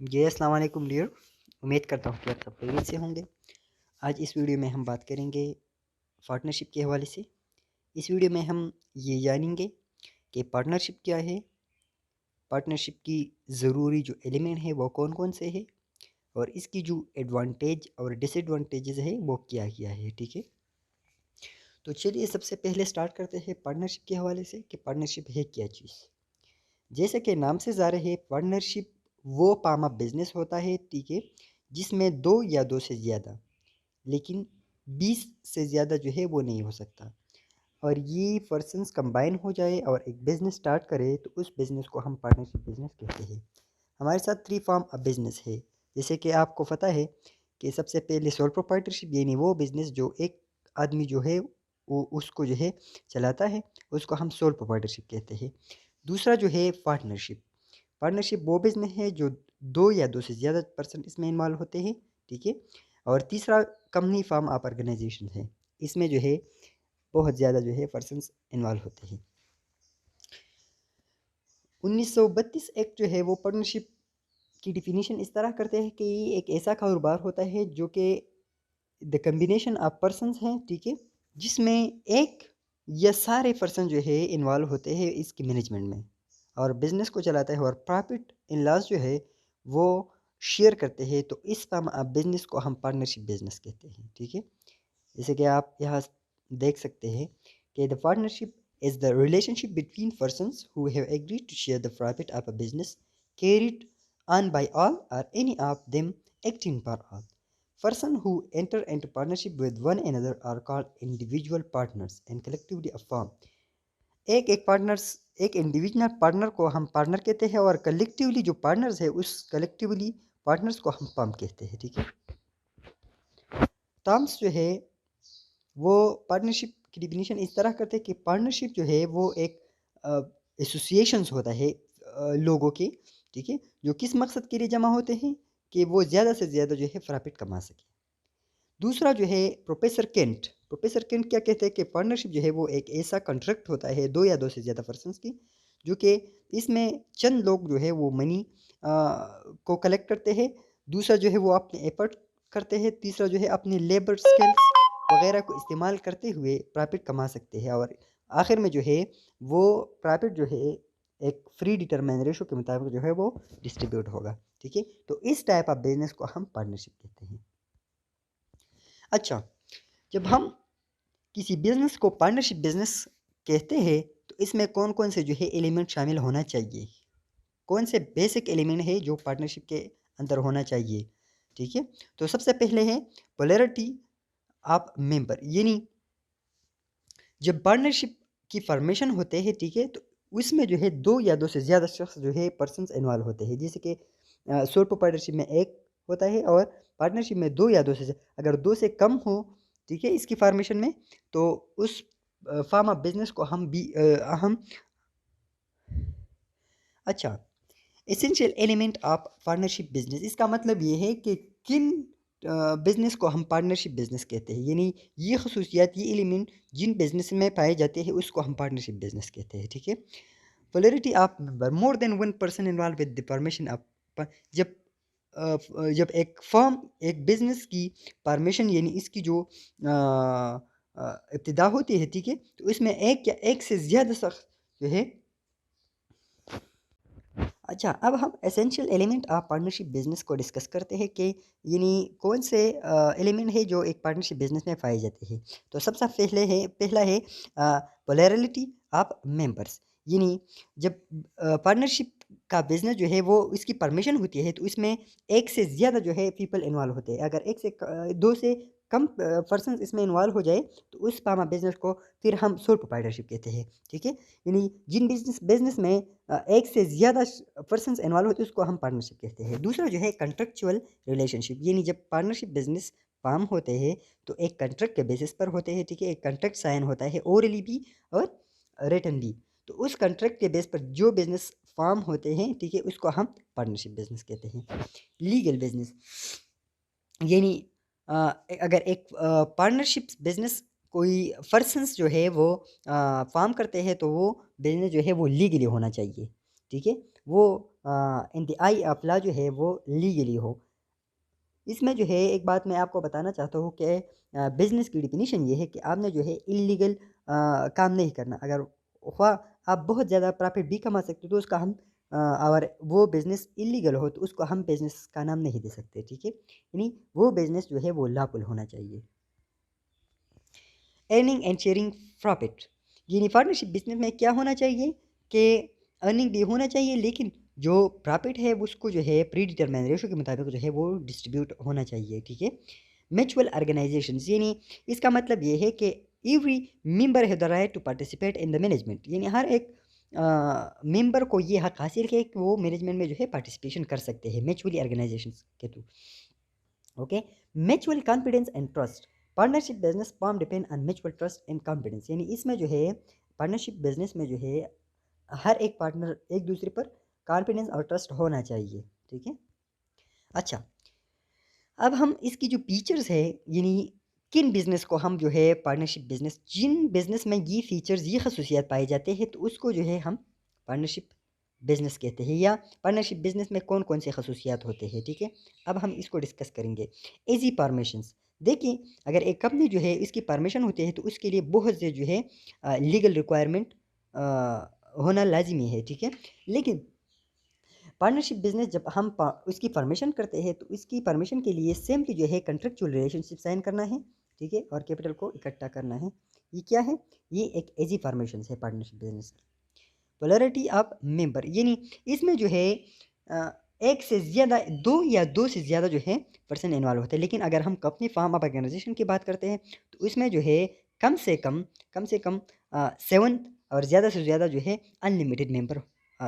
जी अस्सलाम वालेकुम डियर। उम्मीद करता हूँ कि आप सब खैरियत से होंगे। आज इस वीडियो में हम बात करेंगे पार्टनरशिप के हवाले से। इस वीडियो में हम ये जानेंगे कि पार्टनरशिप क्या है, पार्टनरशिप की ज़रूरी जो एलिमेंट है वो कौन कौन से है और इसकी जो एडवांटेज और डिसएडवांटेजेस है वो क्या क्या है। ठीक है, तो चलिए सबसे पहले स्टार्ट करते हैं पार्टनरशिप के हवाले से कि पार्टनरशिप है क्या चीज़। जैसे कि नाम से ज़ाहिर है, पार्टनरशिप वो फार्म ऑफ बिजनेस होता है, ठीक है, जिसमें दो या दो से ज़्यादा, लेकिन 20 से ज़्यादा जो है वो नहीं हो सकता। और ये पर्सन्स कंबाइन हो जाए और एक बिज़नेस स्टार्ट करे तो उस बिज़नेस को हम पार्टनरशिप बिज़नेस कहते हैं। हमारे साथ थ्री फॉर्म ऑफ बिज़नेस है। जैसे कि आपको पता है कि सबसे पहले सोल प्रोप्राइटरशिप, यानी वो बिज़नेस जो एक आदमी जो है वो उसको जो है चलाता है, उसको हम सोल प्रोप्राइटरशिप कहते हैं। दूसरा जो है पार्टनरशिप। पार्टनरशिप वो बिज़नेस है जो दो या दो से ज़्यादा पर्सन इसमें इन्वॉल्व होते हैं, ठीक है। और तीसरा कंपनी फॉर्म ऑफ ऑर्गेनाइजेशन है, इसमें जो है बहुत ज़्यादा जो है पर्सन्स इन्वॉल्व होते हैं। 1932 एक्ट जो है वो पार्टनरशिप की डिफिनीशन इस तरह करते हैं कि ये एक ऐसा कारोबार होता है जो कि द कम्बिनेशन ऑफ पर्सन्स हैं, ठीक है, जिसमें एक या सारे पर्सन जो है इन्वॉल्व होते हैं इसके मैनेजमेंट में और बिजनेस को चलाता है और प्रॉफिट इन लॉस जो है वो शेयर करते हैं। तो इस फॉर्म ऑफ बिजनेस को हम पार्टनरशिप बिजनेस कहते हैं, ठीक है। जैसे कि आप यहाँ देख सकते हैं कि the partnership is the relationship between persons who have agreed to share the profit of a business carried on by all or any of them acting for all. Persons who enter into partnership with one another are called individual partners and collectively a firm. एक partners, एक individual partner को हम partner कहते हैं और collectively जो partners है उस कलेक्टिवली पार्टनर्स को हम फर्म कहते हैं, ठीक है। टर्म्स जो है वो पार्टनरशिप की डिफिनीशन इस तरह करते हैं कि पार्टनरशिप जो है वो एक एसोसिएशंस होता है लोगों के, ठीक है, जो किस मकसद के लिए जमा होते हैं कि वो ज़्यादा से ज़्यादा जो है प्रॉफिट कमा सके। दूसरा जो है प्रोफेसर केंट। प्रोफेसर केंट क्या कहते हैं कि पार्टनरशिप जो है वो एक ऐसा कॉन्ट्रैक्ट होता है दो या दो से ज़्यादा पर्सन्स की, जो कि इसमें चंद लोग जो है वो मनी को कलेक्ट करते हैं, दूसरा जो है वो अपने एफर्ट करते हैं, तीसरा जो है अपने लेबर स्किल्स वगैरह को इस्तेमाल करते हुए प्रॉफिट कमा सकते हैं और आखिर में जो है वो प्रॉफिट जो है एक फ्री डिटरमाइन रेशो के मुताबिक जो है वो डिस्ट्रीब्यूट होगा, ठीक है। तो इस टाइप ऑफ बिजनेस को हम पार्टनरशिप कहते हैं। अच्छा, जब हम किसी बिजनेस को पार्टनरशिप बिजनेस कहते हैं तो इसमें कौन कौन से जो है एलिमेंट शामिल होना चाहिए, कौन से बेसिक एलिमेंट है जो पार्टनरशिप के अंदर होना चाहिए, ठीक है। तो सबसे पहले है पोलैरिटी ऑफ मेंबर, यानी जब पार्टनरशिप की फॉर्मेशन होते हैं, ठीक है, तो उसमें जो है दो या दो से ज़्यादा शख्स जो है पर्सन्स इन्वॉल्व होते हैं। जैसे कि सोल प्रोप्राइटरशिप में एक होता है और पार्टनरशिप में दो या दो से अगर दो से कम हो, ठीक है, इसकी फॉर्मेशन में, तो उस फॉर्म ऑफ बिजनेस को हम भी हम अच्छा, essential element of partnership business, इसका मतलब ये है कि किन बिजनेस को हम पार्टनरशिप बिजनेस कहते हैं, यानी ये खसूसियात, ये एलिमेंट जिन बिजनेस में पाए जाते हैं उसको हम पार्टनरशिप बिजनेस कहते हैं, ठीक है। Polarity of member, more than one person involve with the permission of, जब जब एक फर्म एक बिजनेस की परमिशन यानी इसकी जो इब्तिदा होती है, ठीक है, तो इसमें एक या एक से ज़्यादा शख्स जो है। अच्छा, अब हम essential element of partnership business को डिस्कस करते हैं कि यानी कौन से एलिमेंट है जो एक पार्टनरशिप बिजनेस में पाए जाते हैं। तो सबसे पहला है पोलैरिटी ऑफ मेंबर्स, यानी जब पार्टनरशिप का बिजनेस जो है वो इसकी परमिशन होती है तो इसमें एक से ज़्यादा जो है पीपल इन्वॉल्व होते हैं। अगर एक से दो से कम पर्सन इसमें इन्वॉल्व हो जाए तो उस फार्मा बिजनेस को फिर हम सोल प्रोप्राइटरशिप कहते हैं, ठीक है। यानी जिन बिजनेस बिजनेस में एक से ज़्यादा पर्सन्स इन्वॉल्व होते हैं उसको हम पार्टनरशिप कहते हैं। दूसरा जो है कॉन्ट्रेक्चुअल रिलेशनशिप, यानी जब पार्टनरशिप बिजनेस फार्म होते हैं तो एक कॉन्ट्रैक्ट के बेसिस पर होते हैं, ठीक है, एक कॉन्ट्रैक्ट साइन होता है ओरली भी और रिटन भी। तो उस कॉन्ट्रैक्ट के बेस पर जो बिजनेस फार्म होते हैं, ठीक है, उसको हम पार्टनरशिप बिजनेस कहते हैं। लीगल बिजनेस, यानी अगर एक पार्टनरशिप बिजनेस कोई पर्सन्स जो है वो फार्म करते हैं तो वो बिजनेस जो है वो लीगली होना चाहिए, ठीक है। वो in the I of law जो है वो लीगली हो। इसमें जो है एक बात मैं आपको बताना चाहता हूँ कि बिज़नेस की डेफिनीशन ये है कि आपने जो है इल्लीगल काम नहीं करना। अगर ख्वाह आप बहुत ज़्यादा प्रॉफ़िट भी कमा सकते हो तो उसका हम और वो बिज़नेस इल्लीगल हो तो उसको हम बिज़नेस का नाम नहीं दे सकते, ठीक है? यानी वो बिज़नेस जो है वो लॉफुल होना चाहिए। अर्निंग एंड शेयरिंग प्रॉफिट, यानी पार्टनरशिप बिजनेस में क्या होना चाहिए कि अर्निंग भी होना चाहिए, लेकिन जो प्रॉफिट है उसको जो है प्री डिटरमाइन रेशो के मुताबिक जो है वो डिस्ट्रीब्यूट होना चाहिए, ठीक है। म्यूचुअल ऑर्गेनाइजेशन, यानी इसका मतलब ये है कि एवरी मेंबर है the right to participate in the management, यानी हर एक मेंबर को ये हक हासिल है कि वो मैनेजमेंट में जो है पार्टिसिपेशन कर सकते हैं म्यूचुअली ऑर्गेनाइजेशन के through. Okay, mutual confidence and trust, partnership business form depend on mutual trust and confidence, यानी इसमें जो है पार्टनरशिप बिजनेस में जो है हर एक पार्टनर एक दूसरे पर कॉन्फिडेंस और ट्रस्ट होना चाहिए, ठीक है। अच्छा, अब हम इसकी जो फीचर्स है, यानी किन बिजनेस को हम जो है पार्टनरशिप बिजनेस, जिन बिजनेस में ये फीचर्स ये खसूसियात पाए जाते हैं तो उसको जो है हम पार्टनरशिप बिजनेस कहते हैं, या पार्टनरशिप बिजनेस में कौन कौन से खसूसियात होते हैं, ठीक है। अब हम इसको डिस्कस करेंगे। इजी परमिशंस, देखिए अगर एक कंपनी जो है इसकी परमिशन होती है तो उसके लिए बहुत से जो है लीगल रिक्वायरमेंट होना लाजमी है, ठीक है। लेकिन पार्टनरशिप बिजनेस जब हम उसकी परमिशन करते हैं तो इसकी परमिशन के लिए सिंपली जो है कंट्रेक्चुअल रिलेशनशिप साइन करना है, ठीक है, और कैपिटल को इकट्ठा करना है। ये क्या है? ये एक एजी फॉर्मेशन है पार्टनरशिप बिजनेस की। पोलैरिटी ऑफ मेंबर, यानी इसमें जो है अ, एक से ज़्यादा दो से ज़्यादा जो है पर्सन इन्वॉल्व होते हैं, लेकिन अगर हम कंपनी फार्म ऑफ ऑर्गेनाइजेशन की बात करते हैं तो इसमें जो है कम से कम 7 और ज़्यादा से ज़्यादा जो है अनलिमिटेड मेंबर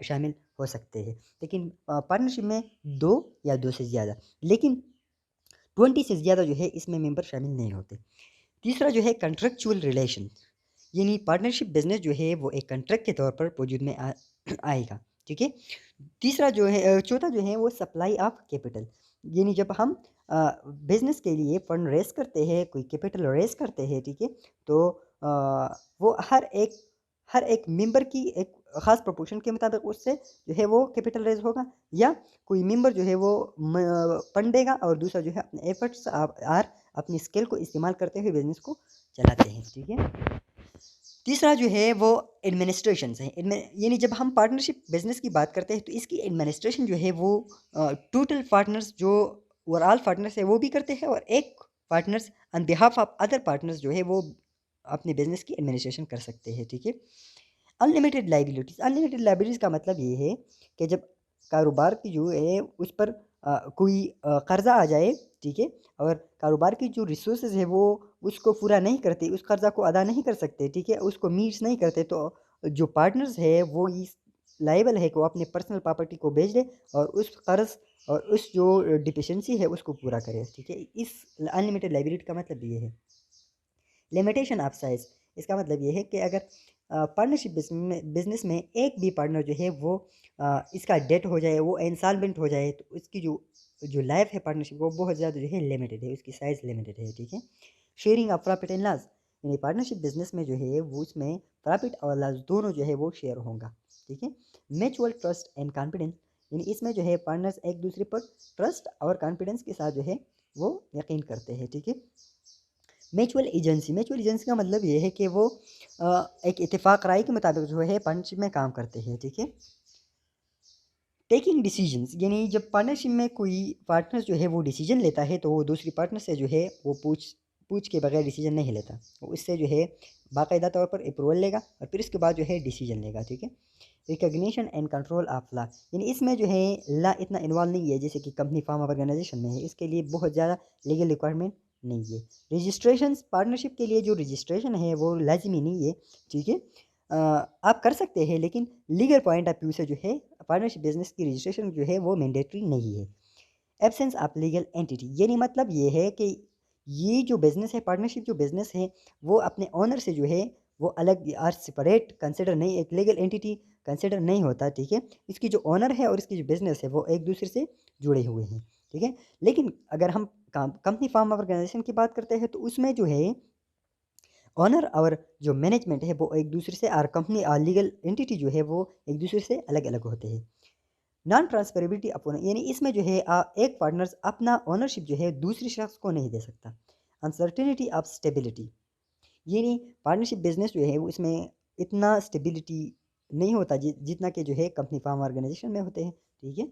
शामिल हो सकते हैं। लेकिन पार्टनरशिप में 2 या 2 से ज़्यादा, लेकिन 20 से ज़्यादा जो है इसमें मेंबर शामिल नहीं होते। तीसरा जो है कॉन्ट्रैक्चुअल रिलेशन, यानी पार्टनरशिप बिजनेस जो है वो एक कॉन्ट्रैक्ट के तौर पर वजूद में आएगा, ठीक है। तीसरा जो है चौथा जो है वो सप्लाई ऑफ कैपिटल, यानी जब हम बिजनेस के लिए फंड रेस करते हैं, कोई कैपिटल रेस करते हैं, ठीक है, तो वो हर एक मेंबर की एक ख़ास प्रोपोर्शन के मुताबिक उससे जो है वो कैपिटल रेज होगा, या कोई मेंबर जो है वो फंड देगा और दूसरा जो है अपने एफर्ट्स और अपनी स्किल को इस्तेमाल करते हुए बिजनेस को चलाते हैं, ठीक है। तीसरा जो है वो एडमिनिस्ट्रेशंस है, यानी जब हम पार्टनरशिप बिजनेस की बात करते हैं तो इसकी एडमिनिस्ट्रेशन जो है वो टोटल पार्टनर्स जो ओवरऑल पार्टनर्स है वो भी करते हैं, और एक partners on behalf of other partners जो है वो अपने बिजनेस की एडमिनिस्ट्रेशन कर सकते हैं, ठीक है। अनलिमिटेड लाइबिलिटीज़, अनलिमिटेड लाइबिलिटीज़ का मतलब ये है कि जब कारोबार की जो है उस पर कोई कर्ज़ा आ जाए, ठीक है, और कारोबार की जो रिसोर्सेज है वो उसको पूरा नहीं करते, उस कर्ज़ा को अदा नहीं कर सकते, ठीक है, उसको मीट्स नहीं करते, तो जो पार्टनर्स है वो इस लायबल है कि वो अपने पर्सनल प्रॉपर्टी को बेच दे और उस कर्ज़ और उस जो डिफिशेंसी है उसको पूरा करे, ठीक है। इस अनलिमिटेड लाइबिलिटी का मतलब ये है। लिमिटेशन ऑफ साइज़, इसका मतलब ये है कि अगर पार्टनरशिप बिजनेस में एक भी पार्टनर जो है वो इसका डेट हो जाए, वो इंसॉल्वेंट हो जाए, तो उसकी जो जो लाइफ है पार्टनरशिप वो बहुत ज़्यादा जो है लिमिटेड है, उसकी साइज़ लिमिटेड है, ठीक है। Sharing of profit and loss, यानी पार्टनरशिप बिजनेस में जो है वो उसमें प्रॉफिट और लॉस दोनों जो है वो शेयर होगा, ठीक है। म्यूचुअल ट्रस्ट एंड कॉन्फिडेंस, यानी इसमें जो है पार्टनर्स एक दूसरे पर ट्रस्ट और कॉन्फिडेंस के साथ जो है वो यकीन करते हैं, ठीक है। म्यूचुअल एजेंसी का मतलब ये है कि वो एक इत्तेफाक राय के मुताबिक जो है पार्टनरशिप में काम करते हैं, ठीक है। टेकिंग डिसीजंस, यानी जब पार्टनरशिप में कोई पार्टनर जो है वो डिसीजन लेता है तो वो दूसरी पार्टनर से जो है वो पूछ पूछ के बगैर डिसीजन नहीं लेता, वो इससे जो है बाकायदा तौर पर अप्रूवल लेगा और फिर इसके बाद जो है डिसीजन लेगा, ठीक है। Recognition and control of law, यानी इसमें जो है लॉ इतना इन्वॉल्व नहीं है जैसे कि कंपनी फार्म ऑफ ऑर्गेनाइजेशन में है, इसके लिए बहुत ज़्यादा लीगल रिक्वायरमेंट नहीं है। रजिस्ट्रेशन, पार्टनरशिप के लिए जो रजिस्ट्रेशन है वो लाजमी नहीं है, ठीक है। आप कर सकते हैं, लेकिन लीगल पॉइंट ऑफ व्यू से जो है पार्टनरशिप बिजनेस की रजिस्ट्रेशन जो है वो मैंडेटरी नहीं है। एब्सेंस ऑफ लीगल एंटिटी, यानी मतलब ये है कि ये जो बिज़नेस है, पार्टनरशिप जो बिज़नेस है वो अपने ओनर से जो है वो अलग और सेपरेट कंसिडर नहीं, एक लीगल एंटिटी कंसिडर नहीं होता, ठीक है। इसकी जो ओनर है और इसकी जो बिज़नेस है वो एक दूसरे से जुड़े हुए हैं, ठीक है। लेकिन अगर हम कंपनी फार्म ऑर्गेनाइजेशन की बात करते हैं तो उसमें जो है ओनर और जो मैनेजमेंट है वो एक दूसरे से, और कंपनी और लीगल एंटिटी जो है वो एक दूसरे से अलग अलग होते हैं। नॉन ट्रांसफरेबिलिटी ऑफ ओनर, यानी इसमें जो है एक पार्टनर अपना ओनरशिप जो है दूसरे शख्स को नहीं दे सकता। अनसर्टेनिटी ऑफ स्टेबिलिटी, यानी पार्टनरशिप बिजनेस जो है वो इसमें इतना स्टेबिलिटी नहीं होता जितना कि जो है कंपनी फार्म ऑर्गेनाइजेशन में होते हैं। ठीक है,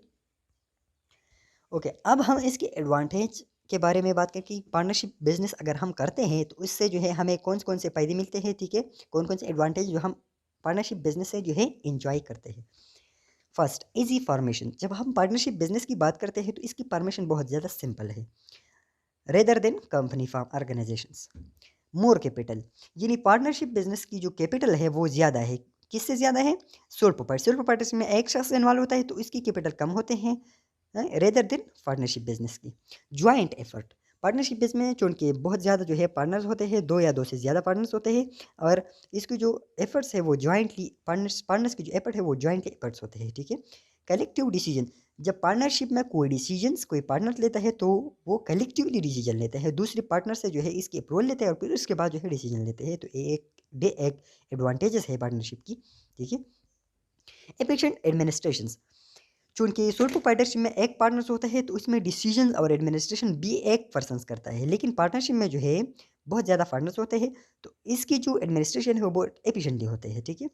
ओके। अब हम इसके एडवांटेज के बारे में बात करें कि पार्टनरशिप बिजनेस अगर हम करते हैं तो इससे जो है हमें कौन कौन से फ़ायदे मिलते हैं। ठीक है, कौन कौन से एडवांटेज जो हम पार्टनरशिप बिजनेस से जो है इंजॉय करते हैं। First, easy formation. जब हम पार्टनरशिप बिजनेस की बात करते हैं तो इसकी फॉर्मेशन बहुत ज़्यादा सिंपल है, rather than company firm organisations. More capital, यानी पार्टनरशिप बिजनेस की जो कैपिटल है वो ज़्यादा है। किससे ज़्यादा है? सोल प्रोप्राइटरशिप में एक शख्स इन्वॉल्व होता है तो इसकी कैपिटल कम होते हैं रेदर देन पार्टनरशिप बिजनेस की। ज्वाइंट एफर्ट, पार्टनरशिप बिजनेस में चूँकि बहुत ज़्यादा जो है पार्टनर्स होते हैं, दो या दो से ज़्यादा पार्टनर्स होते हैं, और इसकी जो एफर्ट्स है वो जॉइंटली पार्टनर्स पार्टनर्स की जो एफर्ट है वो जॉइंटली एफर्ट्स होते हैं। ठीक है, कलेक्टिव डिसीजन, जब पार्टनरशिप में कोई डिसीजंस कोई पार्टनर लेता है तो वो कलेक्टिवली डिसीजन लेते हैं, दूसरे पार्टनर से जो है इसकी अप्रूवल लेते हैं और फिर उसके बाद जो है डिसीजन लेते हैं। तो एक एडवांटेजेस है पार्टनरशिप की। ठीक है, एफिशिएंट एडमिनिस्ट्रेशन, चूँकि सोल प्रोप्राइटरशिप में एक पार्टनर्स होता है तो इसमें डिसीजन और एडमिनिस्ट्रेशन भी एक पर्सन करता है, लेकिन पार्टनरशिप में जो है बहुत ज़्यादा पार्टनर्स होते हैं तो इसकी जो एडमिनिस्ट्रेशन है वो बहुत एफिशिएंटली होते हैं। ठीक है,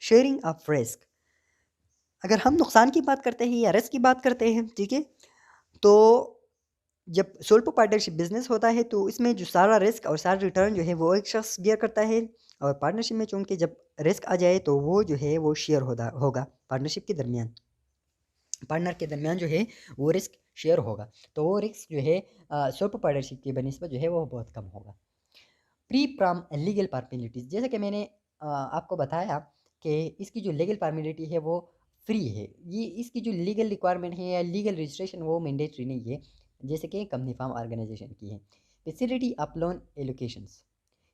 शेयरिंग ऑफ रिस्क, अगर हम नुकसान की बात करते हैं या रिस्क की बात करते हैं, ठीक है, तो जब सोल प्रोप्राइटरशिप बिजनेस होता है तो इसमें जो सारा रिस्क और सारा रिटर्न जो है वो एक शख्स बियर करता है, और पार्टनरशिप में चूँकि जब रिस्क आ जाए तो वो जो है वो शेयर होगा पार्टनरशिप के दरमियान, पार्टनर के दरमियान जो है वो रिस्क शेयर होगा, तो वो रिस्क जो है सोल प्रोप्राइटरशिप की बनिस्बत जो है वो बहुत कम होगा। प्री प्राम लीगल फॉर्मेलिटीज़, जैसे कि मैंने आपको बताया कि इसकी जो लीगल फॉर्मेलिटी है वो फ्री है, ये इसकी जो लीगल रिक्वायरमेंट है या लीगल रजिस्ट्रेशन वो मैंडेटरी नहीं है, जैसे कि कंपनी फार्म ऑर्गेनाइजेशन की है। फैसिलिटी ऑफ लोन एलोकेशंस,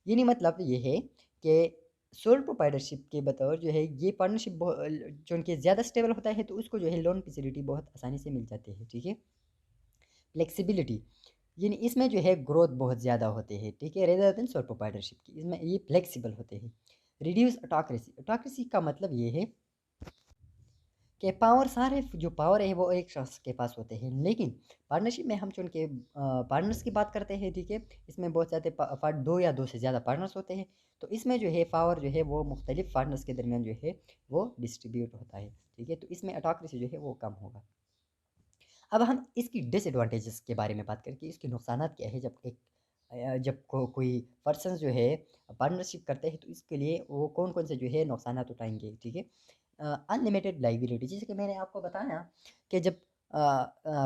ये नहीं मतलब ये है कि सोल प्रोप्राइटरशिप के बतौर जो है ये पार्टनरशिप जो उनके ज़्यादा स्टेबल होता है तो उसको जो है लोन फैसिलिटी बहुत आसानी से मिल जाती है। ठीक है, फ्लेक्सिबिलिटी, यानी इसमें जो है ग्रोथ बहुत ज़्यादा होते हैं। ठीक है, रेदर देन सोल प्रोप्राइटरशिप की, इसमें ये फ्लेक्सिबल होते हैं। रिड्यूस ऑटोक्रेसी, ऑटोक्रेसी का मतलब ये है कि पावर, सारे जो पावर है वो एक शख्स के पास होते हैं, लेकिन पार्टनरशिप में हम चुन के पार्टनर्स की बात करते हैं। ठीक है, इसमें बहुत ज़्यादा दो या दो से ज़्यादा पार्टनर्स होते हैं तो इसमें जो है पावर जो है वो मुख्तलिफ पार्टनर्स के दरमियान जो है वो डिस्ट्रीब्यूट होता है। ठीक है, तो इसमें ऑटोक्रेसी जो है वो कम होगा। अब हम इसकी डिसएडवांटेजेस के बारे में बात करें कि इसके नुकसानात क्या है। जब कोई पर्सन जो है पार्टनरशिप करते हैं तो इसके लिए वो कौन कौन से जो है नुकसानात उठाएंगे। ठीक है, अनलिमिटेड लाइबिलिटी, जैसे कि मैंने आपको बताया कि जब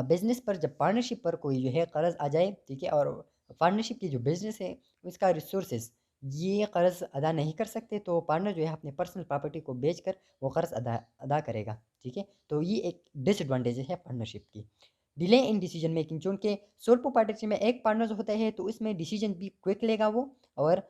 बिजनेस पर, जब पार्टनरशिप पर कोई जो है कर्ज आ जाए, ठीक है, और पार्टनरशिप की जो बिजनेस है उसका रिसोर्सेज ये कर्ज अदा नहीं कर सकते तो पार्टनर जो है अपने पर्सनल प्रॉपर्टी को बेचकर वो कर्ज अदा अदा करेगा। ठीक है, तो ये एक डिसएडवांटेज है पार्टनरशिप की। डिले इन डिसीजन मेकिंग, चूँकि सोल प्रोप्राइटरशिप में एक पार्टनर होता है तो इसमें डिसीजन भी क्विक लेगा वो, और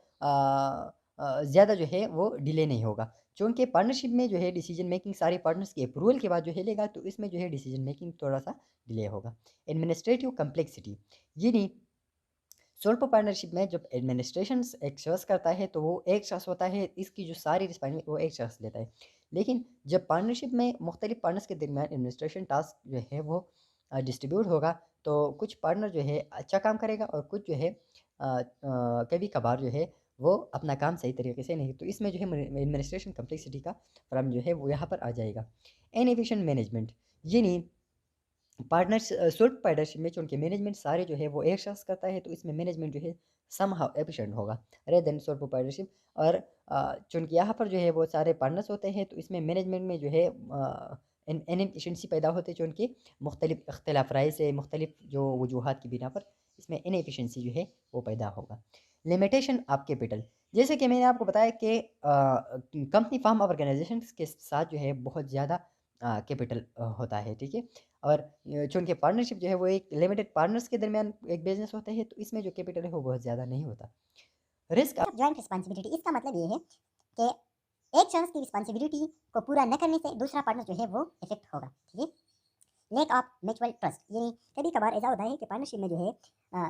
ज़्यादा जो है वो डिले नहीं होगा। चूँकि पार्टनरशिप में जो है डिसीजन मेकिंग सारे पार्टनर्स के अप्रूवल के बाद जो है लेगा तो इसमें जो है डिसीजन मेकिंग थोड़ा सा डिले होगा। एडमिनिस्ट्रेटिव कम्प्लेक्सिटी, यानी सोल पार्टनरशिप में जब एडमिनिस्ट्रेशन एक शख्स करता है तो वो एक शख्स होता है, इसकी जो सारी रिस्पॉन्सिबिलिटी वो एक शख्स लेता है, लेकिन जब पार्टनरशिप में मुख्तलिफ पार्टनर्स के दरमियान एडमिनिस्ट्रेशन टास्क जो है वो डिस्ट्रीब्यूट होगा तो कुछ पार्टनर जो है अच्छा काम करेगा और कुछ जो है कभी कभार जो है वो अपना काम सही तरीके से नहीं, तो इसमें जो है एडमिनिस्ट्रेशन कम्प्लेक्सिटी का प्रॉब्लम जो है वो यहाँ पर आ जाएगा। इनएफिशिएंट मैनेजमेंट, यानी पार्टनर्स सोल पार्टनरशिप में चूँकि मैनेजमेंट सारे जो है वो एक शख्स करता है तो इसमें मैनेजमेंट जो है समहाउ एफिशिएंट होगा रेदर देन सोल पार्टनरशिप, और चूँकि यहाँ पर जो है वो सारे पार्टनर्स होते हैं तो इसमें मैनेजमेंट में जो है इनएफिशिएंसी पैदा होती है, चूँकि मुख्तलिफ इख्तिलाफ राय से मुख्तलिफ जो वजूहात की बिना पर इसमें इनएफिशिएंसी जो है वो पैदा होगा। लिमिटेशन ऑफ कैपिटल, जैसे कि मैंने आपको बताया कि कंपनी फार्म ऑर्गेनाइजेशन के साथ जो है बहुत ज़्यादा कैपिटल होता है। ठीक है, और चूँकि पार्टनरशिप जो है वो एक लिमिटेड पार्टनर्स के दरमियान एक बिजनेस होता है तो इसमें जो कैपिटल है वो बहुत ज़्यादा नहीं होता। रिस्क जॉइंट रिस्पॉन्सिबिलिटी, इसका मतलब ये है कि एक शख्स की रिस्पॉन्सिबिलिटी को पूरा न करने से दूसरा पार्टनर जो है वो इफेक्ट होगा। ठीक है, लेक ऑफ म्यूचुअल ट्रस्ट, यानी कभी कभार ऐसा होता है कि पार्टनरशिप में जो है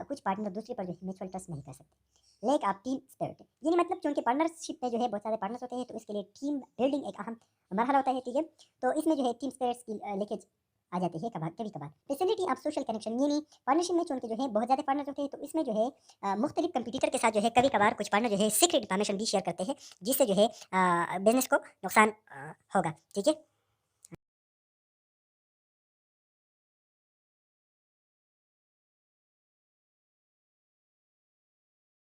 कुछ पार्टनर दूसरे पर जो है म्यूचुअल ट्रस्ट नहीं कर सकते। लेक ऑफ टीम स्पिरिट, यानी मतलब क्योंकि पार्टनरशिप में जो है बहुत सारे पार्टनर्स होते हैं तो इसके लिए टीम बिल्डिंग एक अहम मरहला होता है, ठीक है। तो इसमें जो है टीम स्पिरिट्स की लीकेज आ जाती है कभी कभार। फैसिलिटी ऑफ सोशल कनेक्शन, यानी पार्टनरशिप में चूंकि जो है बहुत ज़्यादा पार्टनर्स होते हैं तो इसमें जो है मुख्तलिफ कंपटीटर के साथ जो है कभी कभार कुछ पार्टनर जो है सीक्रेट इन्फॉर्मेशन भी शेयर करते हैं, जिससे जो है बिजनेस को नुकसान होगा, ठीक है।